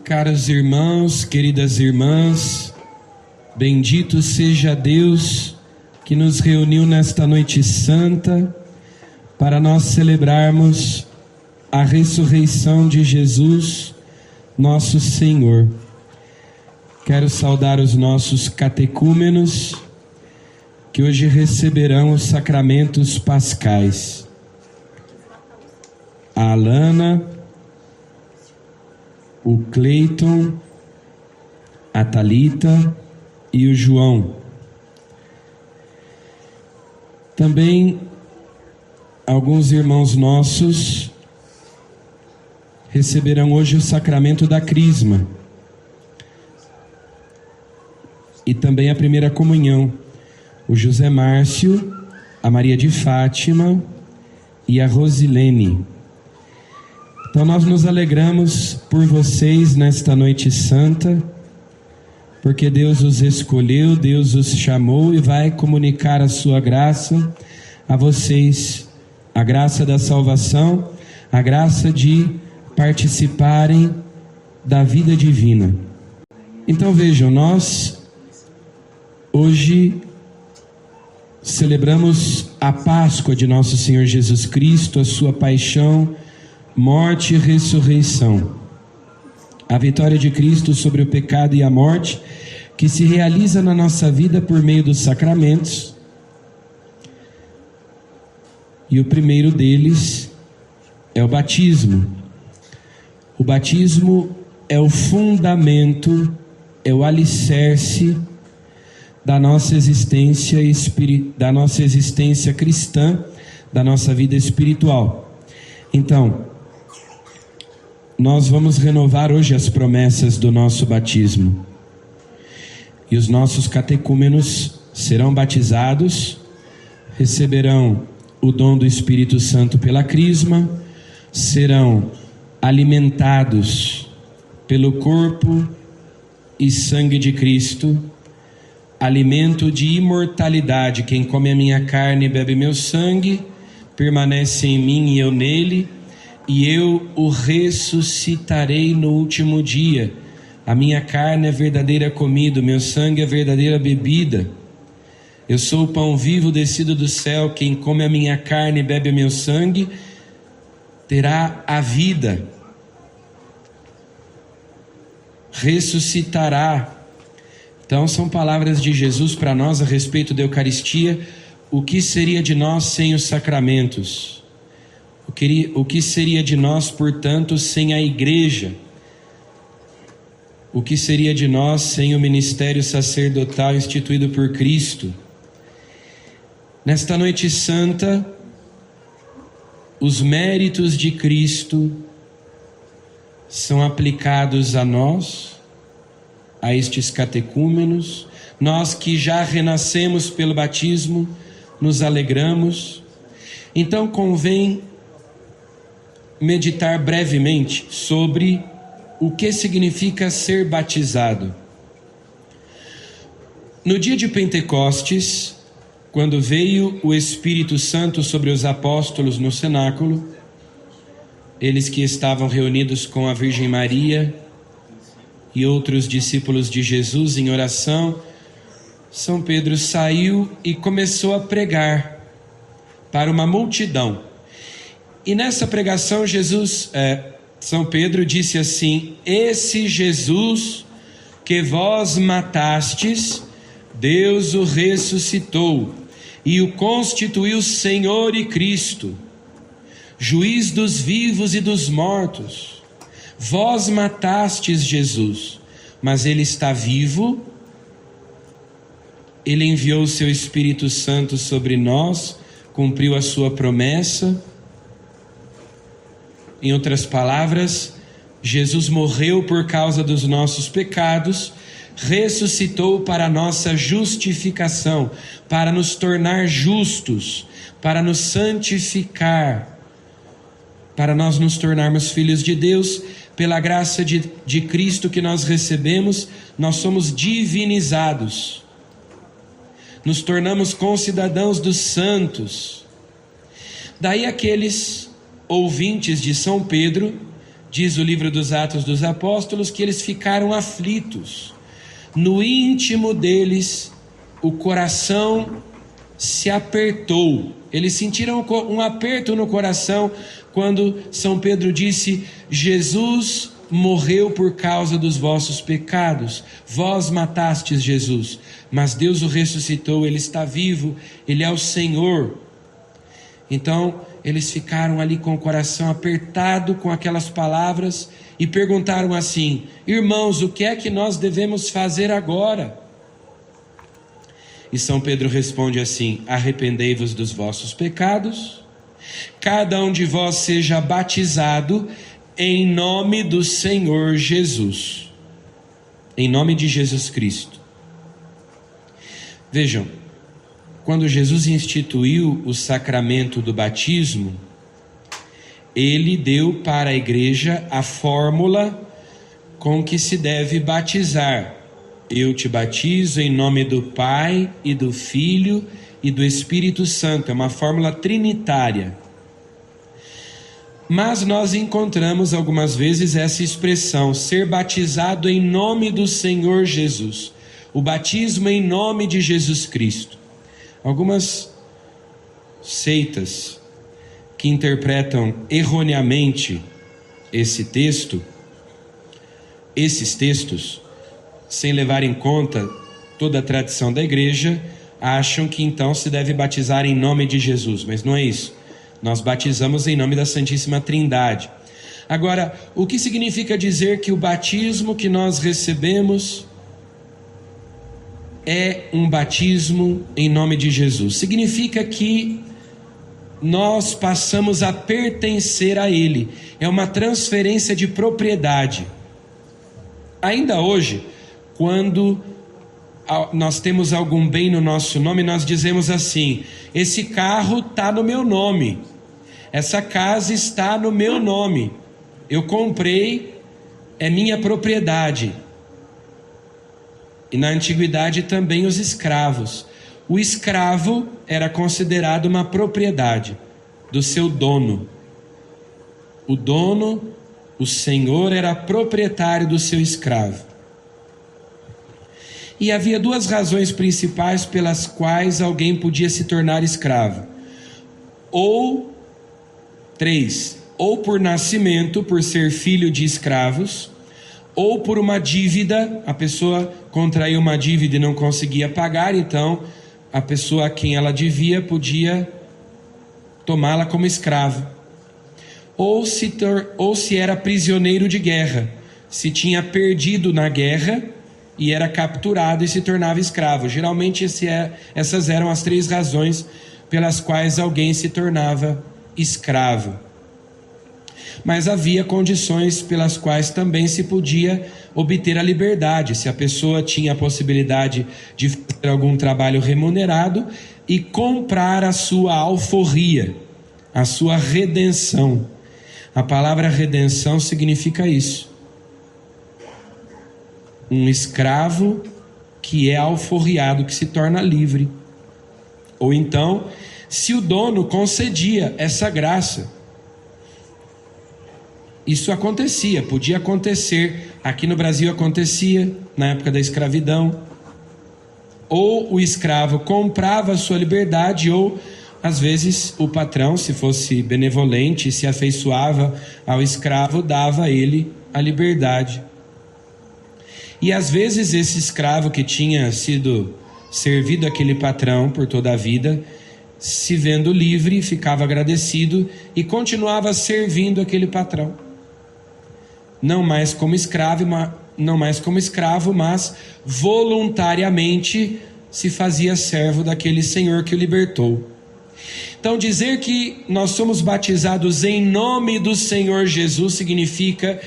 Caros irmãos, queridas irmãs, bendito seja Deus que nos reuniu nesta noite santa para nós celebrarmos a ressurreição de Jesus, nosso Senhor. Quero saudar os nossos catecúmenos que hoje receberão os sacramentos pascais. A Alana, o Cleiton, a Thalita e o João. Também alguns irmãos nossos receberão hoje o sacramento da Crisma e também a primeira comunhão. O José Márcio, a Maria de Fátima e a Rosilene. Então nós nos alegramos por vocês nesta noite santa, porque Deus os escolheu, Deus os chamou e vai comunicar a sua graça a vocês, a graça da salvação, a graça de participarem da vida divina. Então vejam, nós hoje celebramos a Páscoa de nosso Senhor Jesus Cristo, a sua paixão, morte e ressurreição, a vitória de Cristo sobre o pecado e a morte, que se realiza na nossa vida por meio dos sacramentos. E o primeiro deles é o batismo. O batismo é o fundamento, é o alicerce da nossa existência cristã, da nossa vida espiritual. Então, nós vamos renovar hoje as promessas do nosso batismo. E os nossos catecúmenos serão batizados, receberão o dom do Espírito Santo pela Crisma, serão alimentados pelo corpo e sangue de Cristo, alimento de imortalidade. Quem come a minha carne e bebe meu sangue, permanece em mim e eu nele, e eu o ressuscitarei no último dia. A minha carne é verdadeira comida, meu sangue é verdadeira bebida. Eu sou o pão vivo descido do céu. Quem come a minha carne e bebe meu sangue terá a vida, ressuscitará. Então são palavras de Jesus para nós a respeito da Eucaristia. O que seria de nós sem os sacramentos? O que seria de nós, portanto, sem a igreja? O que seria de nós sem o ministério sacerdotal instituído por Cristo? Nesta noite santa, os méritos de Cristo são aplicados a nós, a estes catecúmenos. Nós que já renascemos pelo batismo, nos alegramos. Então convém meditar brevemente sobre o que significa ser batizado. No dia de Pentecostes, quando veio o Espírito Santo sobre os apóstolos no cenáculo, eles que estavam reunidos com a Virgem Maria e outros discípulos de Jesus em oração, São Pedro saiu e começou a pregar para uma multidão. E nessa pregação São Pedro disse assim: esse Jesus que vós matastes, Deus o ressuscitou e o constituiu Senhor e Cristo, juiz dos vivos e dos mortos. Vós matastes Jesus, mas ele está vivo, ele enviou o seu Espírito Santo sobre nós, cumpriu a sua promessa. Em outras palavras, Jesus morreu por causa dos nossos pecados, ressuscitou para a nossa justificação, para nos tornar justos, para nos santificar, para nós nos tornarmos filhos de Deus. Pela graça de Cristo que nós recebemos, nós somos divinizados, nos tornamos concidadãos dos santos. Daí aqueles ouvintes de São Pedro diz o livro dos Atos dos Apóstolos, que eles ficaram aflitos. No íntimo deles, o coração se apertou. Eles sentiram um aperto no coração quando São Pedro disse: Jesus morreu por causa dos vossos pecados. Vós matastes Jesus, mas Deus o ressuscitou, Ele está vivo, Ele é o Senhor. Então, eles ficaram ali com o coração apertado com aquelas palavras e perguntaram assim: irmãos, o que é que nós devemos fazer agora? E São Pedro responde assim: arrependei-vos dos vossos pecados, cada um de vós seja batizado em nome do Senhor Jesus, em nome de Jesus Cristo. Vejam, quando Jesus instituiu o sacramento do batismo, Ele deu para a igreja a fórmula com que se deve batizar. Eu te batizo em nome do Pai e do Filho e do Espírito Santo. É uma fórmula trinitária. Mas nós encontramos algumas vezes essa expressão, ser batizado em nome do Senhor Jesus. O batismo em nome de Jesus Cristo. Algumas seitas que interpretam erroneamente esses textos, sem levar em conta toda a tradição da igreja, acham que então se deve batizar em nome de Jesus, mas não é isso. Nós batizamos em nome da Santíssima Trindade. Agora, o que significa dizer que o batismo que nós recebemos é um batismo em nome de Jesus? Significa que nós passamos a pertencer a Ele. É uma transferência de propriedade. Ainda hoje, quando nós temos algum bem no nosso nome, nós dizemos assim: esse carro está no meu nome, essa casa está no meu nome, eu comprei, é minha propriedade. E na antiguidade também os escravos. O escravo era considerado uma propriedade do seu dono. O dono, o senhor, era proprietário do seu escravo. E havia duas razões principais pelas quais alguém podia se tornar escravo. Ou três: ou por nascimento, por ser filho de escravos, ou por uma dívida. A pessoa contraiu uma dívida e não conseguia pagar, então a pessoa a quem ela devia podia tomá-la como escravo. Ou se era prisioneiro de guerra, se tinha perdido na guerra e era capturado e se tornava escravo. Geralmente essas eram as três razões pelas quais alguém se tornava escravo. Mas havia condições pelas quais também se podia obter a liberdade. Se a pessoa tinha a possibilidade de fazer algum trabalho remunerado e comprar a sua alforria, a sua redenção. A palavra redenção significa isso. Um escravo que é alforriado, que se torna livre. Ou então, se o dono concedia essa graça. Isso acontecia, podia acontecer. Aqui no Brasil acontecia, na época da escravidão. Ou o escravo comprava a sua liberdade, ou às vezes o patrão, se fosse benevolente, se afeiçoava ao escravo, dava a ele a liberdade. E às vezes esse escravo que tinha sido servido àquele patrão por toda a vida, se vendo livre, ficava agradecido e continuava servindo aquele patrão. Não mais como escravo, mas voluntariamente se fazia servo daquele Senhor que o libertou. Então, dizer que nós somos batizados em nome do Senhor Jesus significa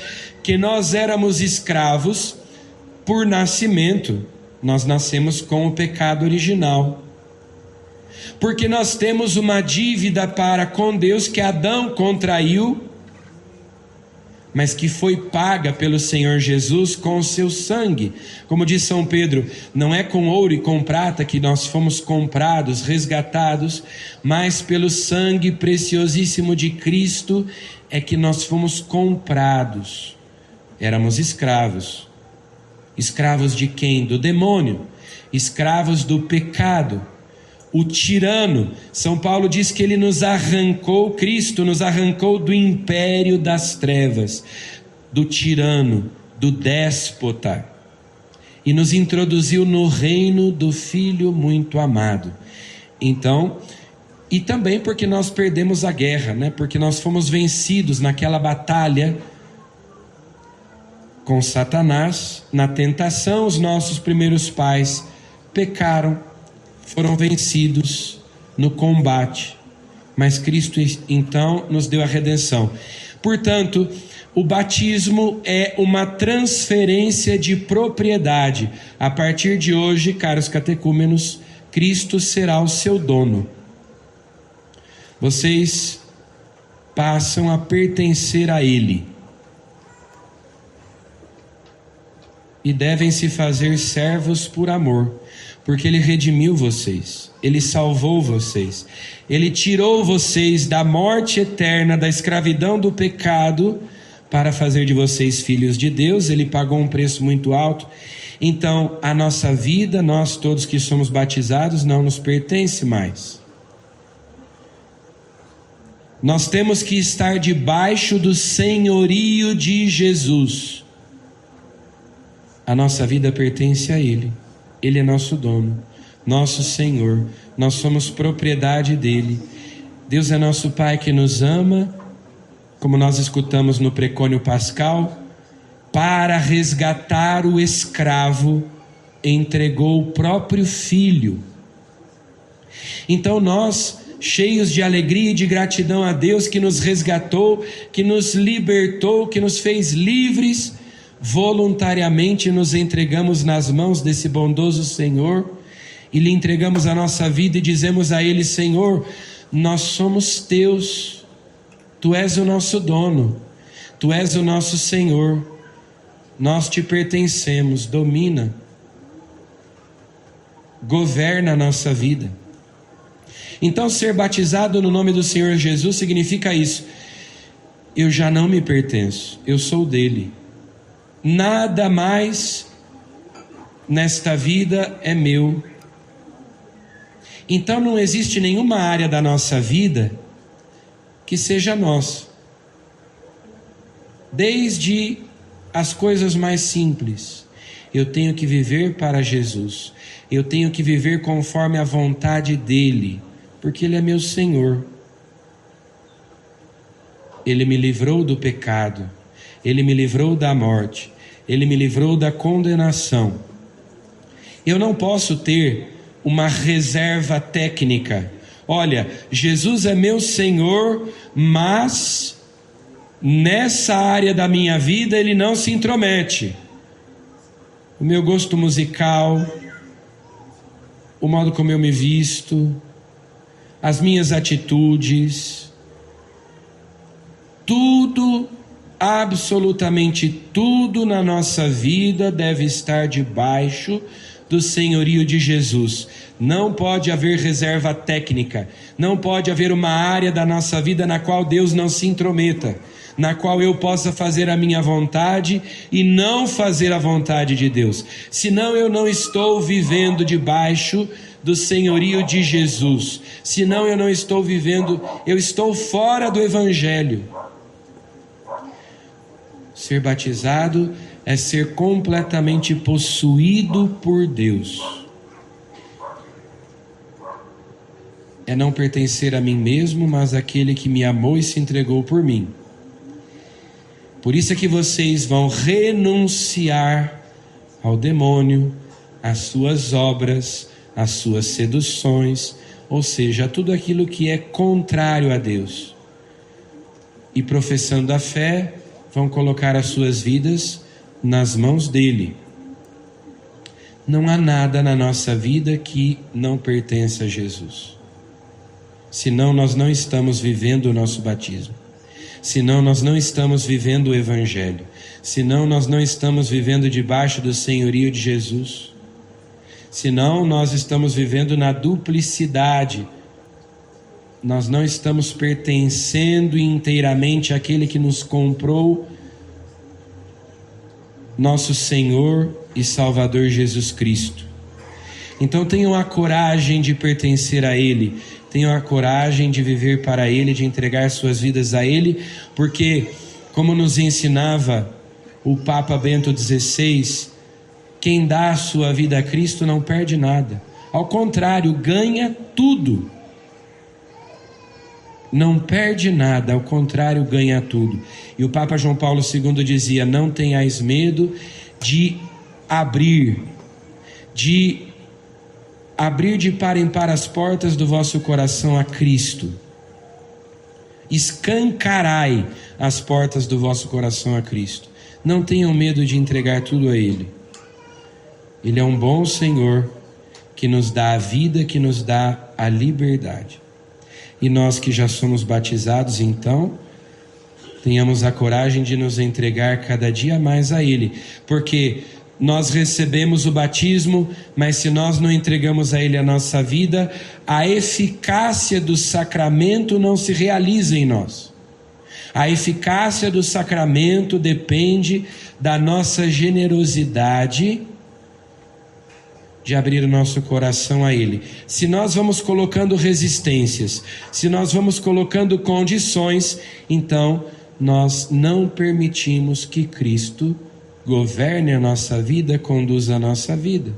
que nós éramos escravos por nascimento. Nós nascemos com o pecado original. Porque nós temos uma dívida para com Deus que Adão contraiu, mas que foi paga pelo Senhor Jesus com o seu sangue. Como diz São Pedro, não é com ouro e com prata que nós fomos comprados, resgatados, mas pelo sangue preciosíssimo de Cristo, é que nós fomos comprados. Éramos escravos. Escravos de quem? Do demônio. Escravos do pecado. O tirano. São Paulo diz que ele nos arrancou, Cristo nos arrancou do império das trevas, do tirano, do déspota, e nos introduziu no reino do Filho muito amado. Então, e também porque nós perdemos a guerra, né? Porque nós fomos vencidos naquela batalha com Satanás, na tentação. Os nossos primeiros pais pecaram, foram vencidos no combate, mas Cristo então nos deu a redenção. Portanto, o batismo é uma transferência de propriedade. A partir de hoje, caros catecúmenos, Cristo será o seu dono. Vocês passam a pertencer a Ele e devem se fazer servos por amor, porque Ele redimiu vocês, Ele salvou vocês, Ele tirou vocês da morte eterna, da escravidão do pecado, para fazer de vocês filhos de Deus. Ele pagou um preço muito alto. Então, a nossa vida, nós todos que somos batizados, não nos pertence mais. Nós temos que estar debaixo do senhorio de Jesus. A nossa vida pertence a Ele. Ele é nosso dono, nosso Senhor. Nós somos propriedade dEle. Deus é nosso Pai que nos ama, como nós escutamos no precônio pascal, para resgatar o escravo, entregou o próprio filho. Então nós, cheios de alegria e de gratidão a Deus que nos resgatou, que nos libertou, que nos fez livres, voluntariamente nos entregamos nas mãos desse bondoso Senhor e lhe entregamos a nossa vida e dizemos a Ele: Senhor, nós somos teus, Tu és o nosso dono, Tu és o nosso Senhor, nós te pertencemos, domina, governa a nossa vida. Então, ser batizado no nome do Senhor Jesus significa isso: eu já não me pertenço, eu sou dele, nada mais nesta vida é meu. Então não existe nenhuma área da nossa vida que seja nossa, desde as coisas mais simples. Eu tenho que viver para Jesus, eu tenho que viver conforme a vontade dEle, porque Ele é meu Senhor. Ele me livrou do pecado, Ele me livrou da morte, Ele me livrou da condenação. Eu não posso ter uma reserva técnica. Olha, Jesus é meu Senhor, mas nessa área da minha vida Ele não se intromete. O meu gosto musical, o modo como eu me visto, as minhas atitudes, tudo, absolutamente tudo na nossa vida deve estar debaixo do senhorio de Jesus. Não pode haver reserva técnica, não pode haver uma área da nossa vida na qual Deus não se intrometa, na qual eu possa fazer a minha vontade e não fazer a vontade de Deus. Senão eu não estou vivendo debaixo do senhorio de Jesus. Senão eu não estou vivendo, eu estou fora do Evangelho. Ser batizado é ser completamente possuído por Deus. É não pertencer a mim mesmo, mas àquele que me amou e se entregou por mim. Por isso é que vocês vão renunciar ao demônio, às suas obras, às suas seduções, ou seja, a tudo aquilo que é contrário a Deus. E professando a fé, vão colocar as suas vidas nas mãos dele. Não há nada na nossa vida que não pertence a Jesus. Senão nós não estamos vivendo o nosso batismo. Senão nós não estamos vivendo o Evangelho. Senão nós não estamos vivendo debaixo do senhorio de Jesus. Senão nós estamos vivendo na duplicidade, nós não estamos pertencendo inteiramente àquele que nos comprou, nosso Senhor e Salvador Jesus Cristo. Então tenham a coragem de pertencer a Ele, tenham a coragem de viver para Ele, de entregar suas vidas a Ele, porque, como nos ensinava o Papa Bento XVI, quem dá a sua vida a Cristo não perde nada, ao contrário, ganha tudo. Não perde nada, ao contrário, ganha tudo. E o Papa João Paulo II dizia: não tenhais medo de abrir de par em par as portas do vosso coração a Cristo. Escancarai as portas do vosso coração a Cristo. Não tenham medo de entregar tudo a Ele. Ele é um bom Senhor que nos dá a vida, que nos dá a liberdade. E nós que já somos batizados, então, tenhamos a coragem de nos entregar cada dia mais a Ele, porque nós recebemos o batismo, mas se nós não entregamos a Ele a nossa vida, a eficácia do sacramento não se realiza em nós. A eficácia do sacramento depende da nossa generosidade de abrir o nosso coração a Ele. Se nós vamos colocando resistências, se nós vamos colocando condições, então nós não permitimos que Cristo governe a nossa vida, conduza a nossa vida.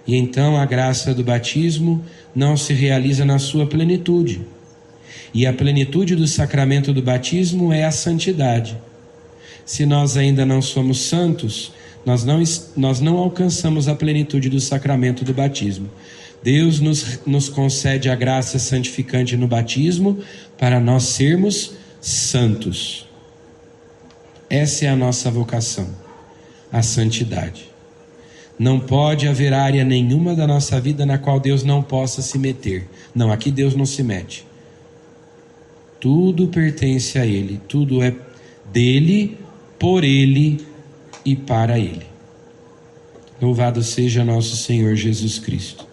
E então a graça do batismo não se realiza na sua plenitude. E a plenitude do sacramento do batismo é a santidade. Se nós ainda não somos santos, nós não alcançamos a plenitude do sacramento do batismo. Deus nos concede a graça santificante no batismo para nós sermos santos. Essa é a nossa vocação, a santidade. Não pode haver área nenhuma da nossa vida na qual Deus não possa se meter. Não, aqui Deus não se mete. Tudo pertence a Ele, tudo é dele, por Ele e para Ele. Louvado seja nosso Senhor Jesus Cristo.